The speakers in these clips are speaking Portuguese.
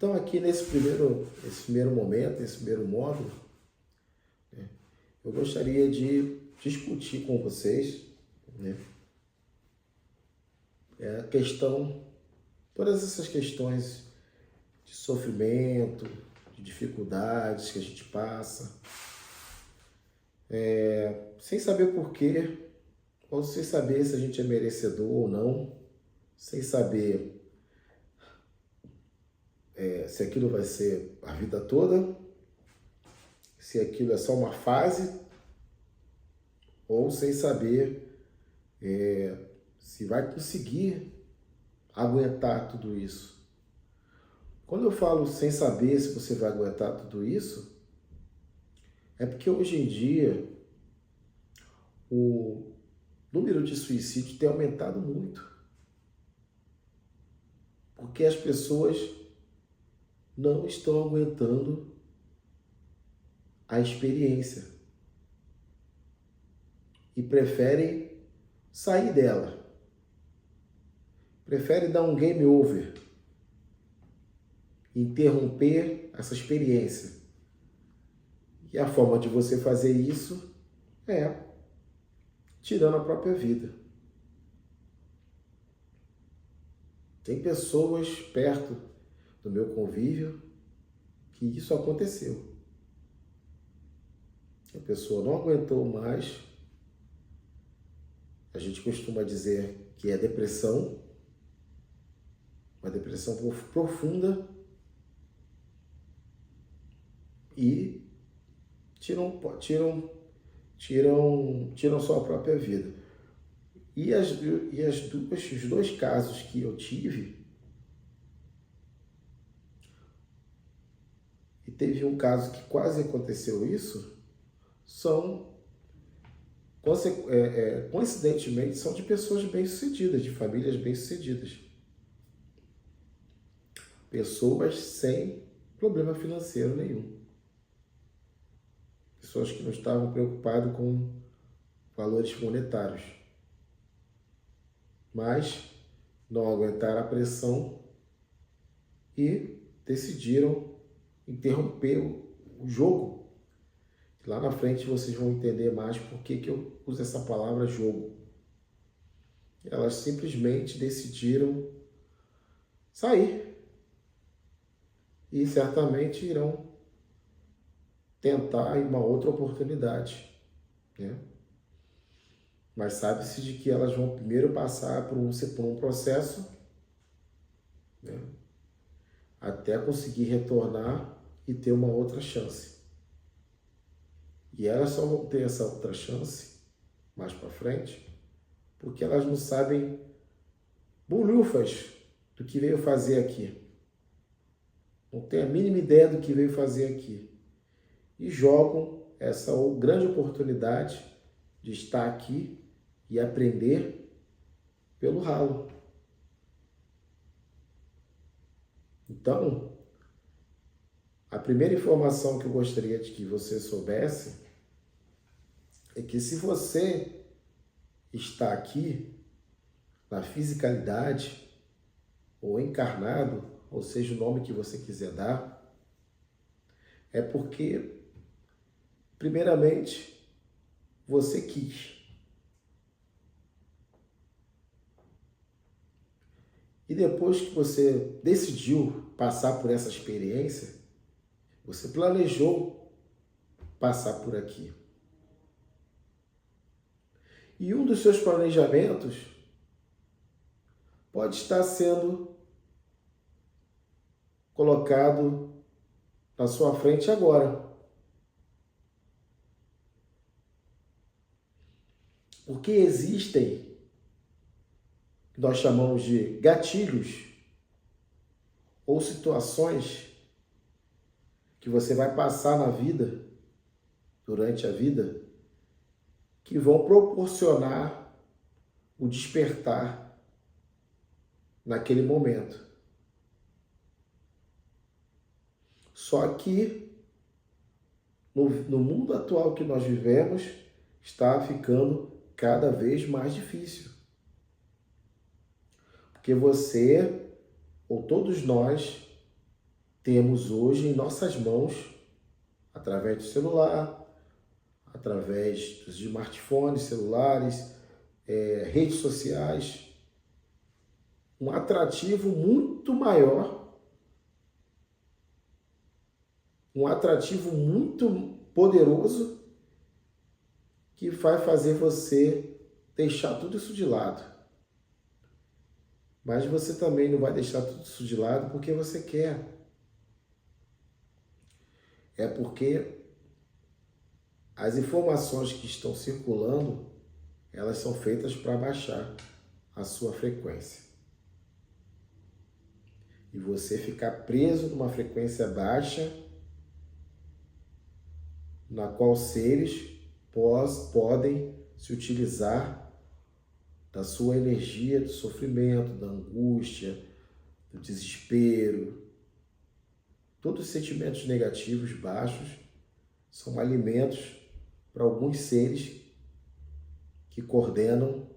Então, aqui nesse primeiro momento, nesse primeiro módulo, né, eu gostaria de discutir com vocês, né, a questão, todas essas questões de sofrimento, de dificuldades que a gente passa, sem saber porquê, ou sem saber se a gente é merecedor ou não, sem saber se aquilo vai ser a vida toda, se aquilo é só uma fase, ou sem saber se vai conseguir aguentar tudo isso. Quando eu falo sem saber se você vai aguentar tudo isso, é porque hoje em dia o número de suicídio tem aumentado muito. Porque as pessoas não estão aguentando a experiência e preferem sair dela. Preferem dar um game over, interromper essa experiência. E a forma de você fazer isso é tirando a própria vida. Tem pessoas perto do meu convívio que isso aconteceu. A pessoa não aguentou mais. A gente costuma dizer que é depressão, uma depressão profunda, e tiram sua própria vida. E os dois casos que eu tive, e teve um caso que quase aconteceu isso, coincidentemente, são de pessoas bem-sucedidas, de famílias bem-sucedidas. Pessoas sem problema financeiro nenhum. Pessoas que não estavam preocupadas com valores monetários. Mas não aguentaram a pressão e decidiram interromper o jogo. Lá na frente vocês vão entender mais por que eu uso essa palavra jogo. Elas simplesmente decidiram sair. E certamente irão tentar uma outra oportunidade, né? Mas sabe-se de que elas vão primeiro passar por um processo, né, até conseguir retornar e ter uma outra chance. E elas só vão ter essa outra chance mais para frente porque elas não sabem bolhufas do que veio fazer aqui. Não tem a mínima ideia do que veio fazer aqui. E jogam essa grande oportunidade de estar aqui e aprender pelo ralo. Então, a primeira informação que eu gostaria de que você soubesse é que se você está aqui na fisicalidade ou encarnado, ou seja, o nome que você quiser dar, é porque, primeiramente, você quis. E depois que você decidiu passar por essa experiência, você planejou passar por aqui. E um dos seus planejamentos pode estar sendo colocado na sua frente agora. Porque existem, que nós chamamos de gatilhos, ou situações que você vai passar na vida, durante a vida, que vão proporcionar o despertar naquele momento. Só que no mundo atual que nós vivemos, está ficando cada vez mais difícil. Porque você, ou todos nós, temos hoje em nossas mãos, através do celular, através dos smartphones, celulares, redes sociais, um atrativo muito maior, um atrativo muito poderoso que vai fazer você deixar tudo isso de lado. Mas você também não vai deixar tudo isso de lado porque você quer. É porque as informações que estão circulando, elas são feitas para baixar a sua frequência. E você ficar preso numa frequência baixa, na qual seres podem se utilizar da sua energia, do sofrimento, da angústia, do desespero. Todos os sentimentos negativos baixos são alimentos para alguns seres que coordenam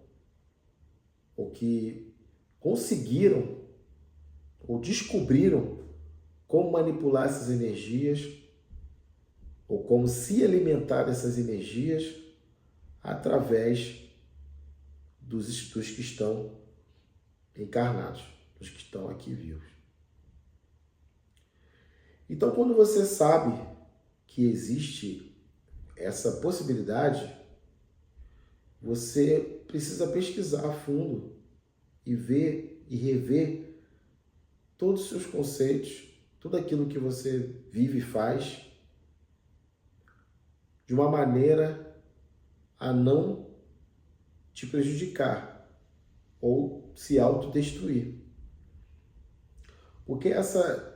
ou que conseguiram ou descobriram como manipular essas energias ou como se alimentar dessas energias através dos que estão encarnados, dos que estão aqui vivos. Então, quando você sabe que existe essa possibilidade, você precisa pesquisar a fundo e ver e rever todos os seus conceitos, tudo aquilo que você vive e faz, de uma maneira a não te prejudicar ou se autodestruir. Porque essa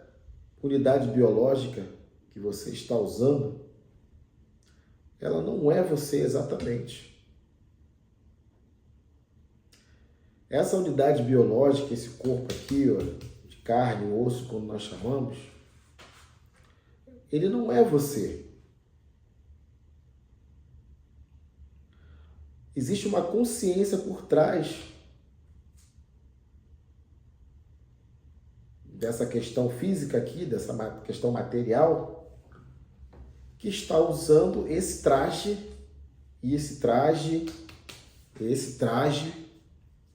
unidade biológica que você está usando, ela não é você exatamente. Essa unidade biológica, esse corpo aqui, ó, de carne, osso, como nós chamamos, ele não é você. Existe uma consciência por trás dessa questão física aqui, dessa questão material, que está usando esse traje, e esse traje,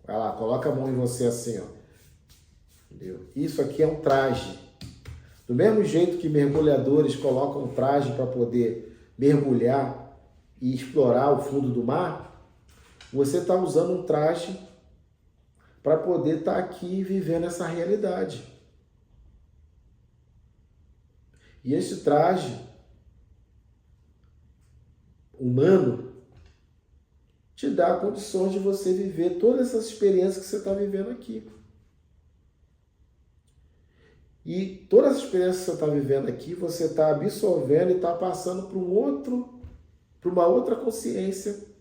vai lá, coloca a mão em você assim, ó. Entendeu? Isso aqui é um traje. Do mesmo jeito que mergulhadores colocam um traje para poder mergulhar e explorar o fundo do mar, você está usando um traje para poder estar aqui vivendo essa realidade. E esse traje humano te dá condições de você viver todas essas experiências que você está vivendo aqui. E todas as experiências que você está vivendo aqui, você está absorvendo e está passando para uma outra consciência.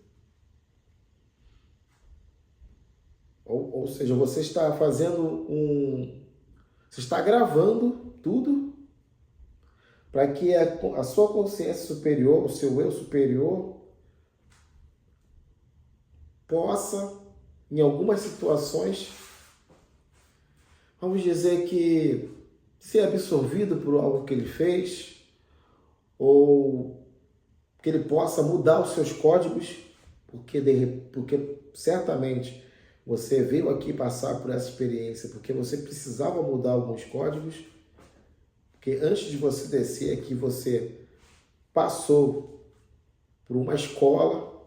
Ou seja, você está você está gravando tudo para que a sua consciência superior, o seu eu superior, possa, em algumas situações, vamos dizer que ser absorvido por algo que ele fez, ou que ele possa mudar os seus códigos, porque certamente você veio aqui passar por essa experiência porque você precisava mudar alguns códigos, porque antes de você descer aqui, você passou por uma escola,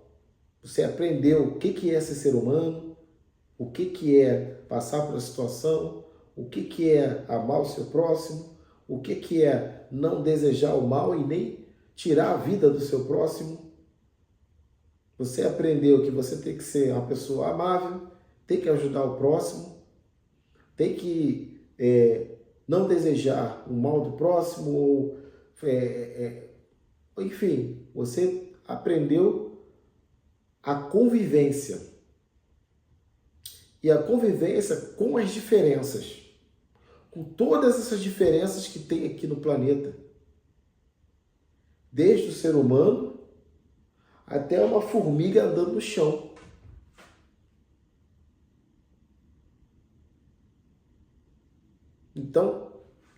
você aprendeu o que é ser humano, o que é passar por uma situação, o que é amar o seu próximo, o que é não desejar o mal e nem tirar a vida do seu próximo. Você aprendeu que você tem que ser uma pessoa amável, tem que ajudar o próximo, tem que não desejar o mal do próximo, ou, enfim, você aprendeu a convivência. E a convivência com as diferenças, com todas essas diferenças que tem aqui no planeta. Desde o ser humano até uma formiga andando no chão. Então,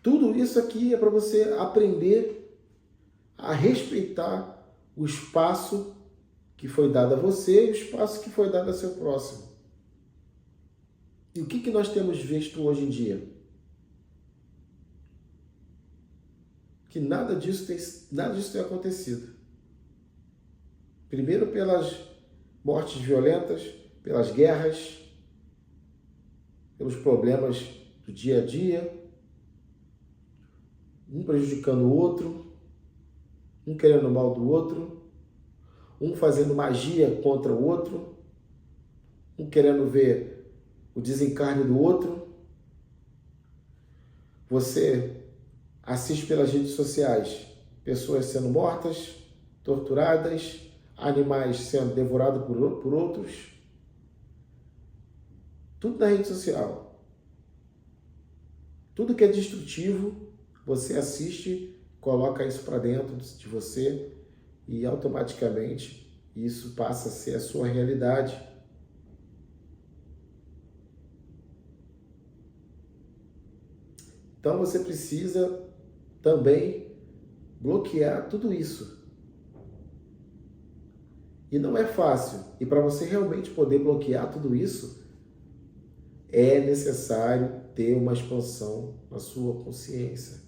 Tudo isso aqui é para você aprender a respeitar o espaço que foi dado a você e o espaço que foi dado a seu próximo. E o que nós temos visto hoje em dia? Que nada disso tem acontecido. Primeiro pelas mortes violentas, pelas guerras, pelos problemas do dia a dia, um prejudicando o outro, um querendo o mal do outro, um fazendo magia contra o outro, um querendo ver o desencarne do outro. Você assiste pelas redes sociais pessoas sendo mortas, torturadas, animais sendo devorados por outros. Tudo na rede social. Tudo que é destrutivo, você assiste, coloca isso para dentro de você e automaticamente isso passa a ser a sua realidade. Então você precisa também bloquear tudo isso. E não é fácil. E para você realmente poder bloquear tudo isso, é necessário ter uma expansão na sua consciência.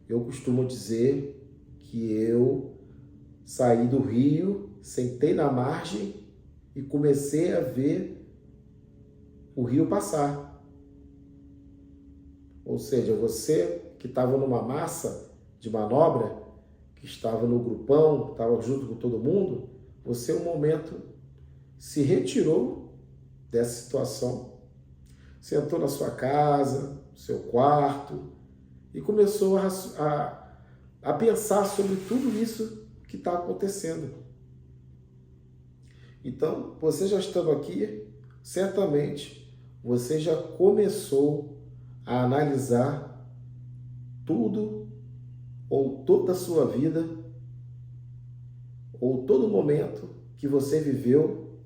Eu costumo dizer que eu saí do rio, sentei na margem e comecei a ver o rio passar. Ou seja, você que estava numa massa de manobra, que estava no grupão, estava junto com todo mundo, você, um momento, se retirou dessa situação, sentou na sua casa, no seu quarto, e começou a pensar sobre tudo isso que está acontecendo. Então, você já estando aqui, certamente, você já começou a analisar tudo ou toda a sua vida ou todo momento que você viveu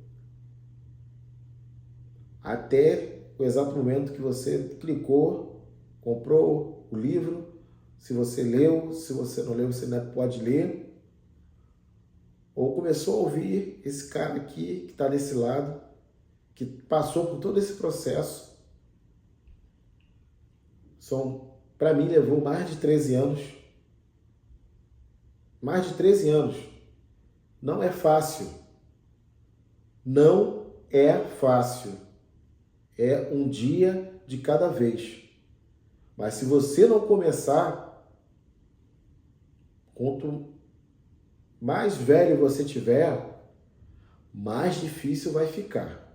até o exato momento que você clicou, comprou o livro. Se você leu, se você não leu, você ainda pode ler. Ou começou a ouvir esse cara aqui que está desse lado, que passou por todo esse processo. Para mim, levou mais de 13 anos. Mais de 13 anos. Não é fácil. Não é fácil. É um dia de cada vez. Mas se você não começar, quanto mais velho você tiver, mais difícil vai ficar.